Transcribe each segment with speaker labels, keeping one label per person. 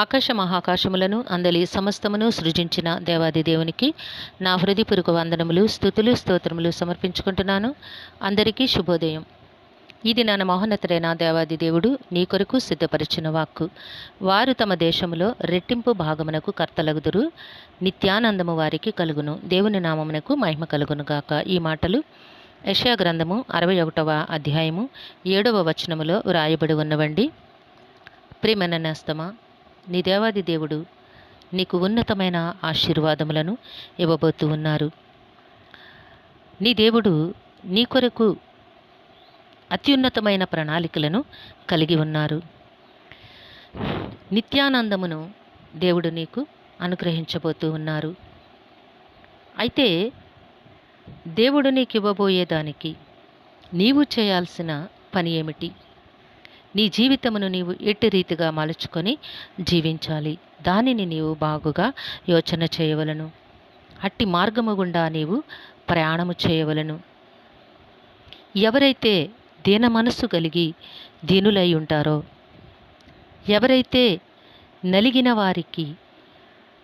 Speaker 1: ఆకాశ మహాకాశములను అందలి సమస్తమును సృజించిన దేవాది దేవునికి నా హృదయపూర్వక వందనములు, స్తుతులు, స్తోత్రములు సమర్పించుకుంటున్నాను. అందరికీ శుభోదయం. ఇది నా మహోన్నతుడైన దేవాది దేవుడు నీ కొరకు సిద్ధపరిచిన వాక్కు. వారు తమ దేశములో రెట్టింపు భాగమునకు కర్తలగుదురు, నిత్యానందము వారికి కలుగును. దేవుని నామమునకు మహిమ కలుగును గాక. ఈ మాటలు యెషయా గ్రంథము 61వ అధ్యాయము 7వ వచనములో వ్రాయబడి ఉన్నవండి. ప్రియమైన నేస్తమా, నీ దేవాది దేవుడు నీకు ఉన్నతమైన ఆశీర్వాదములను ఇవ్వబోతూ ఉన్నారు. నీ దేవుడు నీ కొరకు అత్యున్నతమైన ప్రణాళికలను కలిగి ఉన్నారు. నిత్యానందమును దేవుడు నీకు అనుగ్రహించబోతూ ఉన్నారు. అయితే దేవుడు నీకు ఇవ్వబోయేదానికి నీవు చేయాల్సిన పని ఏమిటి? నీ జీవితమును నీవు ఎట్టి రీతిగా మలుచుకొని జీవించాలి. దానిని నీవు బాగుగా యోచన చేయవలను. అట్టి మార్గము గుండా నీవు ప్రయాణము చేయవలను. ఎవరైతే దీన మనస్సు కలిగి దీనులై ఉంటారో, ఎవరైతే నలిగిన వారికి,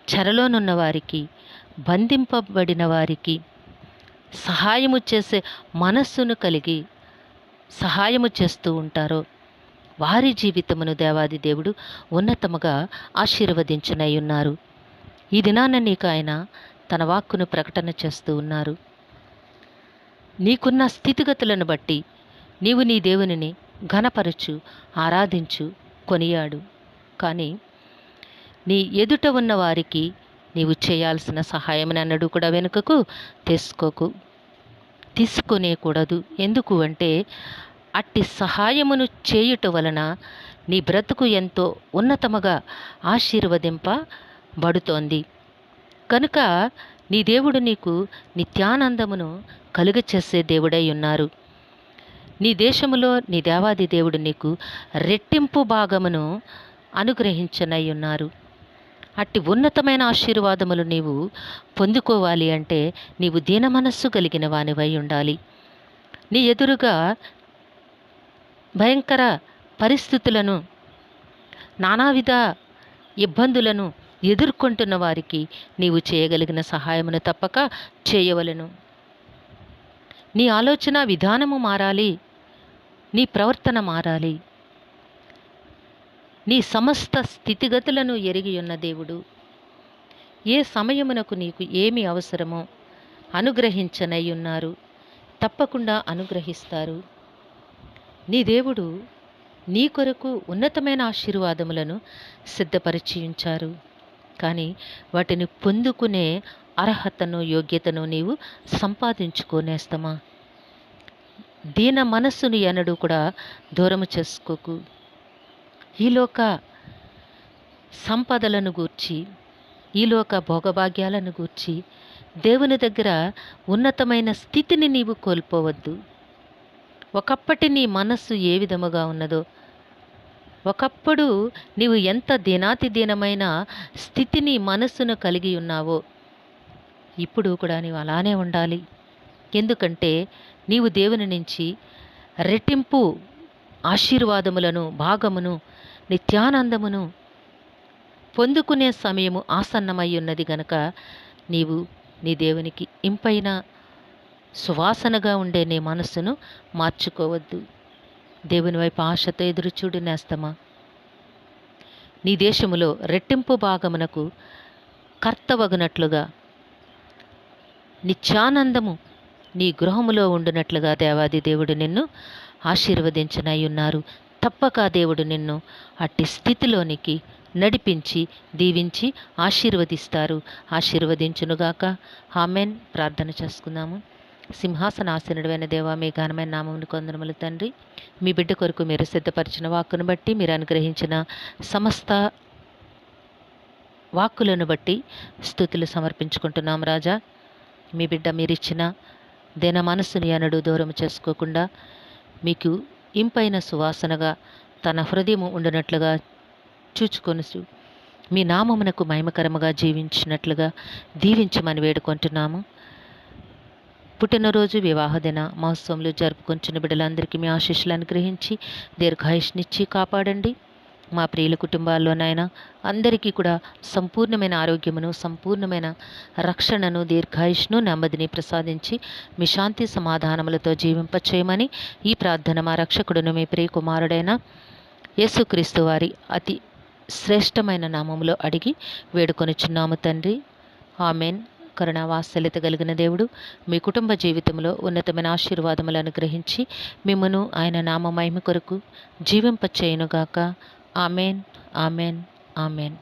Speaker 1: చెరలోనున్న వారికి, బంధింపబడిన వారికి సహాయము చేసే మనస్సును కలిగి సహాయము చేస్తూ ఉంటారో, వారి జీవితమును దేవాది దేవుడు ఉన్నతముగా ఆశీర్వదించునై ఉన్నారు. ఈ దినాన నీకు ఆయన తన వాక్కును ప్రకటన చేస్తూ ఉన్నారు. నీకున్న స్థితిగతులను బట్టి నీవు నీ దేవునిని ఘనపరచు, ఆరాధించు, కొనియాడు. కానీ నీ ఎదుట ఉన్న వారికి నీవు చేయాల్సిన సహాయమునన్నడు కూడా వెనుకకు తీసుకొనేకూడదు. ఎందుకు అంటే అట్టి సహాయమును చేయుట వలన నీ బ్రతుకు ఎంతో ఉన్నతముగా ఆశీర్వదింపబడుతోంది. కనుక నీ దేవుడు నీకు నిత్యానందమును కలుగచేసే దేవుడై ఉన్నారు. నీ దేశములో నీ దేవాది దేవుడు నీకు రెట్టింపు భాగమును అనుగ్రహించనై ఉన్నారు. అట్టి ఉన్నతమైన ఆశీర్వాదములు నీవు పొందుకోవాలి అంటే నీవు దీన మనస్సు కలిగిన వానివై ఉండాలి. నీ ఎదురుగా భయంకర పరిస్థితులను, నానావిధ ఇబ్బందులను ఎదుర్కొంటున్న వారికి నీవు చేయగలిగిన సహాయమును తప్పక చేయవలెను. నీ ఆలోచన విధానము మారాలి, నీ ప్రవర్తన మారాలి. నీ సమస్త స్థితిగతులను ఎరిగి ఉన్న దేవుడు ఏ సమయమునకు నీకు ఏమి అవసరమో అనుగ్రహించనై ఉన్నారు. తప్పకుండా అనుగ్రహిస్తారు. నీ దేవుడు నీ కొరకు ఉన్నతమైన ఆశీర్వాదములను సిద్ధపరిచి ఉంచారు. కానీ వాటిని పొందుకునే అర్హతను, యోగ్యతను నీవు సంపాదించుకోనేస్తమా? దీన మనస్సును ఎన్నడూ కూడా దూరము చేసుకోకు. ఈలోక సంపదలను గూర్చి, ఈలోక భోగభాగ్యాలను గూర్చి దేవుని దగ్గర ఉన్నతమైన స్థితిని నీవు కోల్పోవద్దు. ఒకప్పటి నీ మనస్సు ఏ విధముగా ఉన్నదో, ఒకప్పుడు నీవు ఎంత దీనాతి దీనమైన స్థితిని మనస్సును కలిగి ఉన్నావో ఇప్పుడు కూడా నీవు అలానే ఉండాలి. ఎందుకంటే నీవు దేవుని నుంచి రెట్టింపు ఆశీర్వాదములను, భాగమును, నిత్యానందమును పొందుకునే సమయము ఆసన్నమై ఉన్నది గనక నీవు నీ దేవునికి ఇంపైన సువాసనగా ఉండే నీ మనస్సును మార్చుకోవద్దు. దేవుని వైపు ఆశతో ఎదురుచూడు నేస్తమా. నీ దేశములో రెట్టింపు భాగమునకు కర్తవగునట్లుగా, నిత్యానందము నీ గృహములో ఉండునట్లుగా దేవాది దేవుడు నిన్ను ఆశీర్వదించనై ఉన్నారు. తప్పక దేవుడు నిన్ను అట్టి స్థితిలోనికి నడిపించి, దీవించి ఆశీర్వదించునుగాక. ఆమెన్. ప్రార్థన చేసుకుందాము. సింహాసనాసనుడైన దేవా, మీ ఘనమైన నామమును కొందనములు తండ్రి. మీ బిడ్డ కొరకు మీరు సిద్ధపరిచిన వాక్కును బట్టి, మీరు అనుగ్రహించిన సమస్త వాక్కులను బట్టి స్తుతులు సమర్పించుకుంటున్నాం రాజా. మీ బిడ్డ మీరిచ్చిన దీన మనస్సుని ఎన్నడూ దూరం చేసుకోకుండా మీకు ఇంపైన సువాసనగా తన హృదయము ఉండినట్లుగా చూచుకొని మీ నామమునకు మహిమకరముగా జీవించినట్లుగా దీవించమని వేడుకుంటున్నాము. పుట్టినరోజు వివాహ దిన మహోత్సవంలో జరుపుకొంచున్న బిడ్డలందరికీ మీ ఆశీస్సులు అనుగ్రహించి దీర్ఘాయుష్నిచ్చి కాపాడండి. మా ప్రియుల కుటుంబాల్లోనైనా అందరికీ కూడా సంపూర్ణమైన ఆరోగ్యమును, సంపూర్ణమైన రక్షణను, దీర్ఘాయుష్ను, నెమ్మదిని ప్రసాదించి మీ శాంతి సమాధానములతో జీవింపచేయమని ఈ ప్రార్థన మా రక్షకుడును మీ ప్రియ కుమారుడైన యేసుక్రీస్తు వారి అతి శ్రేష్టమైన నామములో అడిగి వేడుకొనుచున్నాము తండ్రి. ఆమెన్. కరుణావాత్సల్యత కలిగిన దేవుడు మీ కుటుంబ జీవితంలో ఉన్నతమైన ఆశీర్వాదములు అనుగ్రహించి మిమ్మును ఆయన నామ మహిమ కొరకు జీవింపచేయునుగాక. Amen, amen, amen.